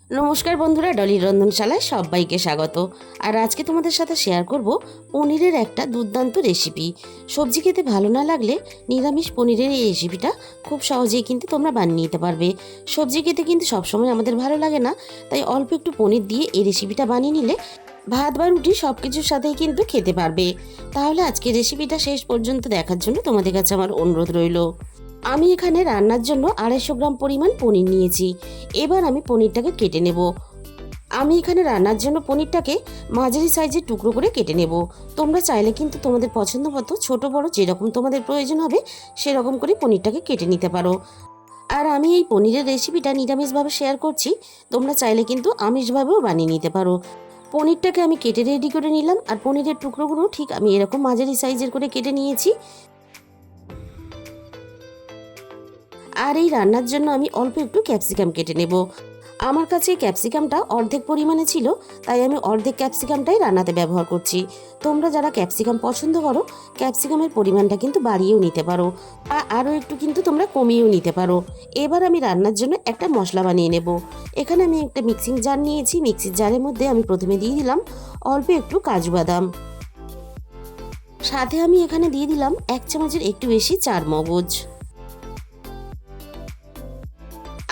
নমস্কার বন্ধুরা, ডলির রন্ধনশালায় সবাইকে স্বাগত। আর আজকে তোমাদের সাথে শেয়ার করব পনিরের একটা দুর্দান্ত রেসিপি। সবজি খেতে ভালো না লাগলে নিরামিষ পনিরের এই রেসিপিটা খুব সহজেই কিন্তু তোমরা বানিয়ে নিতে পারবে। সবজি খেতে কিন্তু সবসময় আমাদের ভালো লাগে না, তাই অল্প একটু পনির দিয়ে এই রেসিপিটা বানিয়ে নিলে ভাত বা রুটি সব কিছুর সাথেই কিন্তু খেতে পারবে। তাহলে আজকে রেসিপিটা শেষ পর্যন্ত দেখার জন্য তোমাদের কাছে আমার অনুরোধ রইল। আমি এখানে রান্নার জন্য 250 গ্রাম পরিমাণ পনির নিয়েছি। এবার আমি পনিরটাকে কেটে নেব। আমি এখানে রান্নার জন্য পনিরটাকে মাঝারি সাইজের টুকরো করে কেটে নেব। তোমরা চাইলে কিন্তু তোমাদের পছন্দ মতো ছোট বড় যেরকম তোমাদের প্রয়োজন হবে সেরকম করে পনিরটাকে কেটে নিতে পারো। আর আমি এই পনিরের রেসিপিটা নিরামিষভাবে শেয়ার করছি, তোমরা চাইলে কিন্তু আমিষভাবেও বানিয়ে নিতে পারো। পনিরটাকে আমি কেটে রেডি করে নিলাম, আর পনিরের টুকরোগুলো ঠিক আমি এরকম মাঝারি সাইজের করে কেটে নিয়েছি। আর এই রান্নার জন্য আমি অল্প একটু ক্যাপসিকাম কেটে নেব। আমার কাছে এই ক্যাপসিকামটা অর্ধেক পরিমাণে ছিল, তাই আমি অর্ধেক ক্যাপসিকামটাই রান্নাতে ব্যবহার করছি। তোমরা যারা ক্যাপসিকাম পছন্দ করো ক্যাপসিকামের পরিমাণটা কিন্তু বাড়িয়েও নিতে পারো, আরও একটু কিন্তু তোমরা কমিয়েও নিতে পারো। এবার আমি রান্নার জন্য একটা মশলা বানিয়ে নেব। এখানে আমি একটা মিক্সিং জার নিয়েছি। মিক্সির জারের মধ্যে আমি প্রথমে দিয়ে দিলাম অল্প একটু কাজু বাদাম, সাথে আমি এখানে দিয়ে দিলাম 1 চামচের একটু বেশি চারমগজ,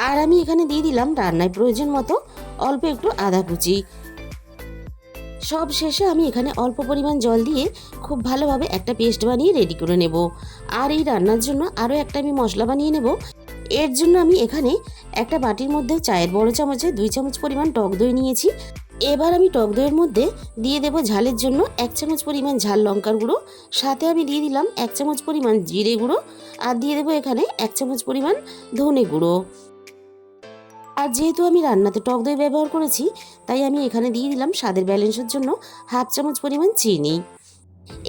আর আমি এখানে দিয়ে দিলাম রান্নায় প্রয়োজন মতো অল্প একটু আদা কুচি। সব শেষে আমি এখানে অল্প পরিমাণ জল দিয়ে খুব ভালোভাবে একটা পেস্ট বানিয়ে রেডি করে নেব। আর এই রান্নার জন্য আরও একটা আমি মশলা বানিয়ে নেব। এর জন্য আমি এখানে একটা বাটির মধ্যে চায়ের বড় চামচে 2 চামচ পরিমাণ টক দই নিয়েছি। এবার আমি টক দইয়ের মধ্যে দিয়ে দেব ঝালের জন্য 1 চামচ পরিমাণ ঝাল লঙ্কার গুঁড়ো, সাথে আমি দিয়ে দিলাম 1 চামচ পরিমাণ জিরে গুঁড়ো, আর দিয়ে দেবো এখানে 1 চামচ পরিমাণ ধনে গুঁড়ো। আর যেহেতু আমি রান্নাতে টক দই ব্যবহার করেছি, তাই আমি এখানে দিয়ে দিলাম স্বাদের ব্যালেন্সের জন্য 1/2 চামচ পরিমাণ চিনি।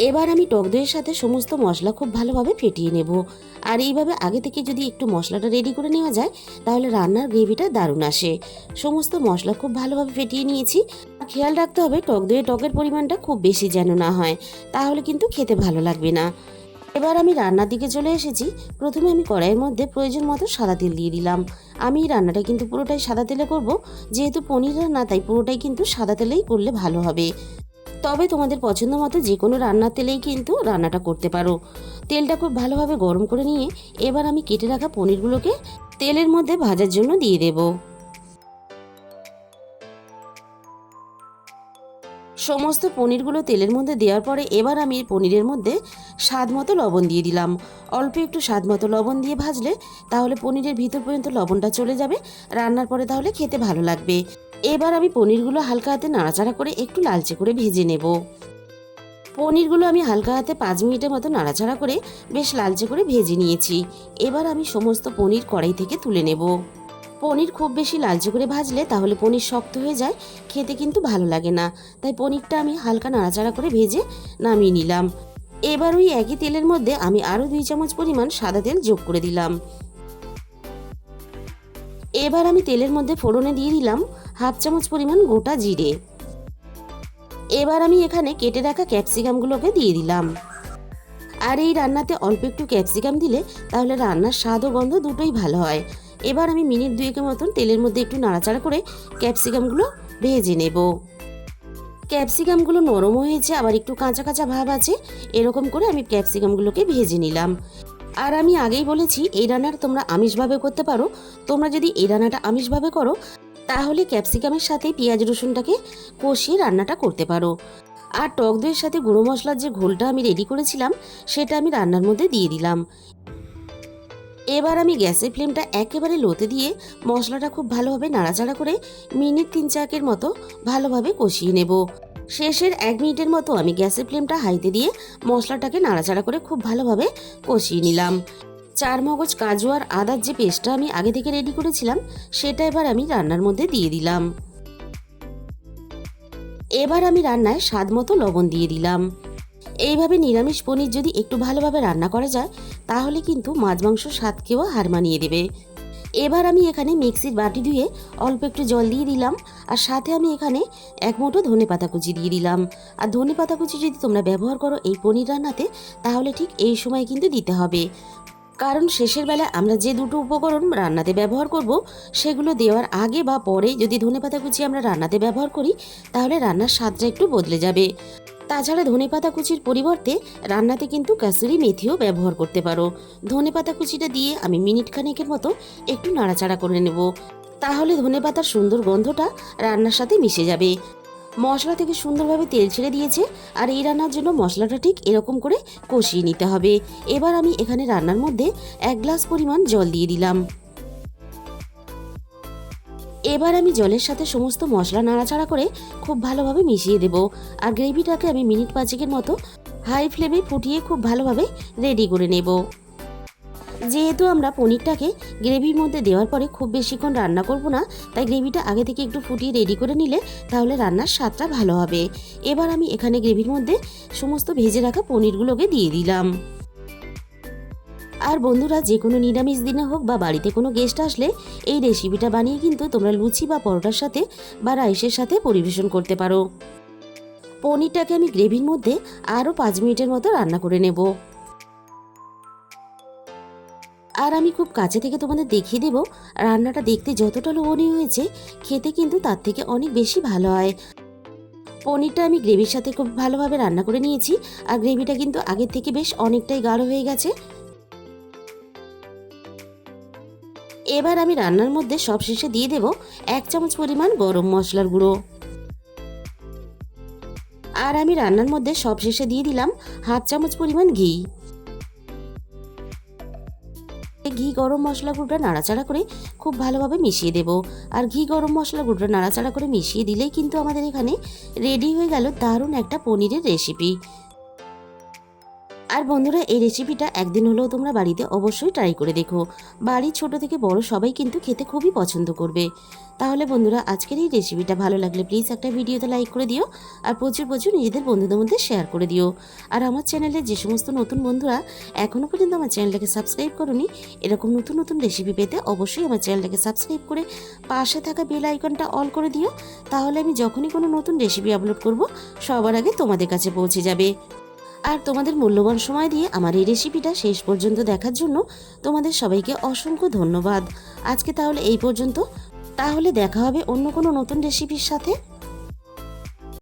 এবার আমি টক দইয়ের সাথে সমস্ত মশলা খুব ভালোভাবে ফেটিয়ে নেব। আর এইভাবে আগে থেকে যদি একটু মশলাটা রেডি করে নেওয়া যায় তাহলে রান্নার গ্রেভিটা দারুণ আসে। সমস্ত মশলা খুব ভালোভাবে ফেটিয়ে নিয়েছি। খেয়াল রাখতে হবে টক দইয়ে টকের পরিমাণটা খুব বেশি যেন না হয়, তাহলে কিন্তু খেতে ভালো লাগবে না। এবার আমি রান্নার দিকে চলে এসেছি। প্রথমে আমি কড়াইয়ের মধ্যে প্রয়োজন মতো সাদা তেল দিয়ে দিলাম। আমি এই রান্নাটা কিন্তু পুরোটাই সাদা তেলে করব, যেহেতু পনির রান্না তাই পুরোটাই কিন্তু সাদা তেলেই করলে ভালো হবে। তবে তোমাদের পছন্দ মতো যে কোনো রান্নার তেলেই কিন্তু রান্নাটা করতে পারো। তেলটা খুব ভালোভাবে গরম করে নিয়ে এবার আমি কেটে রাখা পনিরগুলোকে তেলের মধ্যে ভাজার জন্য দিয়ে দেবো। সমস্ত পনিরগুলো তেলের মধ্যে দেওয়ার পরে এবার আমি পনিরের মধ্যে স্বাদ মতো লবণ দিয়ে দিলাম। অল্প একটু স্বাদ মতো লবণ দিয়ে ভাজলে তাহলে পনিরের ভিতর পর্যন্ত লবণটা চলে যাবে, রান্নার পরে তাহলে খেতে ভালো লাগবে। এবার আমি পনিরগুলো হালকা হাতে নাড়াচাড়া করে একটু লালচে করে ভেজে নেব। পনিরগুলো আমি হালকা হাতে 5 মিনিটের মতো নাড়াচাড়া করে বেশ লালচে করে ভেজে নিয়েছি। এবার আমি সমস্ত পনির কড়াই থেকে তুলে নেব। পনির খুব বেশি লালচে করে ভাজলে তাহলে পনির শক্ত হয়ে যায়, খেতে কিন্তু ভালো লাগে না। তাই পনিরটা আমি হালকা নাড়াচাড়া করে ভেজে নামিয়ে নিলাম। এবার ওই একই তেলের মধ্যে আমি আরও 2 চামচ পরিমাণ সাদা তেল যোগ করে দিলাম। এবার আমি তেলের মধ্যে ফোড়নে দিয়ে দিলাম 1/2 চামচ পরিমাণ গোটা জিরে। এবার আমি এখানে কেটে রাখা ক্যাপসিকামগুলোকে দিয়ে দিলাম। আর এই রান্নাতে অল্প একটু ক্যাপসিকাম দিলে তাহলে রান্নার স্বাদ ও গন্ধ দুটোই ভালো হয়। এবার আমি মিনিট 2 মতন তেলের মধ্যে একটু নাড়াচাড়া করে ক্যাপসিকামগুলো ভেজে নেব। ক্যাপসিকামগুলো নরম হয়েছে, আবার একটু কাঁচা কাঁচা ভাব আছে, এরকম করে আমি ক্যাপসিকামগুলোকে ভেজে নিলাম। আর আমি আগেই বলেছি এই রান্নাটা তোমরা আমিষভাবে করতে পারো। তোমরা যদি এই রান্নাটা আমিষভাবে করো তাহলে ক্যাপসিকামের সাথে পেঁয়াজ রসুনটাকে কষিয়ে রান্নাটা করতে পারো। আর টক দইয়ের সাথে গুঁড়ো মশলার যে ঘোলটা আমি রেডি করেছিলাম সেটা আমি রান্নার মধ্যে দিয়ে দিলাম। এবার আমি গ্যাসের ফ্লেমটা একেবারে লোতে দিয়ে মশলাটা খুব ভালোভাবে নাড়াচাড়া করে মিনিট 3-4 মতো ভালোভাবে কষিয়ে নেব। শেষের 1 মিনিটের মতো আমি গ্যাসের ফ্লেমটা হাইতে দিয়ে মশলাটাকে নাড়াচাড়া করে খুব ভালোভাবে কষিয়ে নিলাম। চারমগজ, কাজু আর আদার যে পেস্টটা আমি আগে থেকে রেডি করেছিলাম সেটা এবার আমি রান্নার মধ্যে দিয়ে দিলাম। এবার আমি রান্নায় স্বাদ মতো লবণ দিয়ে দিলাম। এইভাবে নিরামিষ পনির যদি একটু ভালোভাবে রান্না করা যায় তাহলে কিন্তু মাছ মাংস স্বাদকেও হার মানিয়ে দেবে। এবার আমি এখানে মিক্সির বাটি ধুয়ে অল্প একটু জল দিয়ে দিলাম, আর সাথে আমি এখানে 1 মুঠো ধনেপাতা কুচি দিয়ে দিলাম। আর ধনেপাতা কুচি যদি তোমরা ব্যবহার করো এই পনির রান্নাতে তাহলে ঠিক এই সময় কিন্তু দিতে হবে। কারণ শেষের বেলা আমরা যে দুটো উপকরণ রান্নাতে ব্যবহার করব সেগুলো দেওয়ার আগে বা পরে যদি ধনেপাতা কুচি আমরা রান্নাতে ব্যবহার করি তাহলে রান্নার স্বাদটা একটু বদলে যাবে। তাছাড়া ধনেপাতা কুচির পরিবর্তে রান্নাতে কিন্তু কাসুরি মেথিও ব্যবহার করতে পারো। ধনেপাতা কুচিটা দিয়ে আমি মিনিট খানেকের মতো একটু নাড়াচাড়া করে নেব, তাহলে ধনেপাতার সুন্দর গন্ধটা রান্নার সাথে মিশে যাবে। মশলা থেকে সুন্দরভাবে তেল ছেড়ে দিয়েছে, আর এই রান্নার জন্য মশলাটা ঠিক এরকম করে কষিয়ে নিতে হবে। এবার আমি এখানে রান্নার মধ্যে 1 গ্লাস পরিমাণ জল দিয়ে দিলাম। এবার আমি জলের সাথে সমস্ত মশলা নাড়াচাড়া করে খুব ভালোভাবে মিশিয়ে দেব, আর গ্রেভিটাকে আমি মিনিট 5 মতো হাই ফ্লেমে ফুটিয়ে খুব ভালোভাবে রেডি করে নেব। যেহেতু আমরা পনিরটাকে গ্রেভির মধ্যে দেওয়ার পরে খুব বেশিক্ষণ রান্না করব না, তাই গ্রেভিটা আগে থেকে একটু ফুটিয়ে রেডি করে নিলে তাহলে রান্নার স্বাদটা ভালো হবে। এবার আমি এখানে গ্রেভির মধ্যে সমস্ত ভেজে রাখা পনিরগুলোকে দিয়ে দিলাম। আর বন্ধুরা, যে কোনো নিরামিষ দিনে হোক বা বাড়িতে কোনো গেস্ট আসলে এই রেসিপিটা বানিয়ে কিন্তু তোমরা লুচি বা পরোটার সাথে বা রাইসের সাথে পরিবেশন করতে পারো। পনিরটাকে আমি গ্রেভির মধ্যে আরও 5 মিনিটের মতো রান্না করে নেব। আর আমি খুব কাছে থেকে তোমাদের দেখিয়ে দেব, রান্নাটা দেখতে যতটা লোভনীয় হয়েছে খেতে কিন্তু তার থেকে অনেক বেশি ভালো হয়। পনিরটা আমি গ্রেভির সাথে খুব ভালোভাবে রান্না করে নিয়েছি, আর গ্রেভিটা কিন্তু আগের থেকে বেশ অনেকটাই গাঢ় হয়ে গেছে। এবার আমি রান্নার মধ্যে সবশেষে দিয়ে দেব 1 চামচ পরিমাণ গরম মশলার গুঁড়ো। আর আমি রান্নার মধ্যে সবশেষে দিয়ে দিলাম 1/2 চামচ পরিমাণ ঘি। ঘি গরম মশলা গুঁড়োটা নাড়াচাড়া করে খুব ভালোভাবে মিশিয়ে দেব। আর ঘি গরম মশলা গুঁড়োটা নাড়াচাড়া করে মিশিয়ে দিলেই কিন্তু আমাদের এখানে রেডি হয়ে গেল দারুণ একটা পনিরের রেসিপি। আর বন্ধুরা, এই রেসিপিটা একদিন হলেও তোমরা বাড়িতে অবশ্যই ট্রাই করে দেখো। বাড়ির ছোট থেকে বড় সবাই কিন্তু খেতে খুবই পছন্দ করবে। তাহলে বন্ধুরা, আজকের এই রেসিপিটা ভালো লাগলে প্লিজ একটা ভিডিওতে লাইক করে দিও, আর প্রচুর প্রচুর নিজেদের বন্ধুদের মধ্যে শেয়ার করে দিও। আর আমার চ্যানেলে যে সমস্ত নতুন বন্ধুরা এখনও পর্যন্ত আমার চ্যানেলটাকে সাবস্ক্রাইব করোনি, এরকম নতুন নতুন রেসিপি পেতে অবশ্যই আমার চ্যানেলটাকে সাবস্ক্রাইব করে পাশে থাকা বেল আইকনটা অল করে দিও। তাহলে আমি যখনই কোনো নতুন রেসিপি আপলোড করব সবার আগে তোমাদের কাছে পৌঁছে যাবে। আর তোমাদের মূল্যবান সময় দিয়ে আমার এই রেসিপিটা শেষ পর্যন্ত দেখার জন্য তোমাদের সবাইকে অসংখ্য ধন্যবাদ। আজকে তাহলে এই পর্যন্ত, তাহলে দেখা হবে অন্য কোনো নতুন রেসিপির সাথে।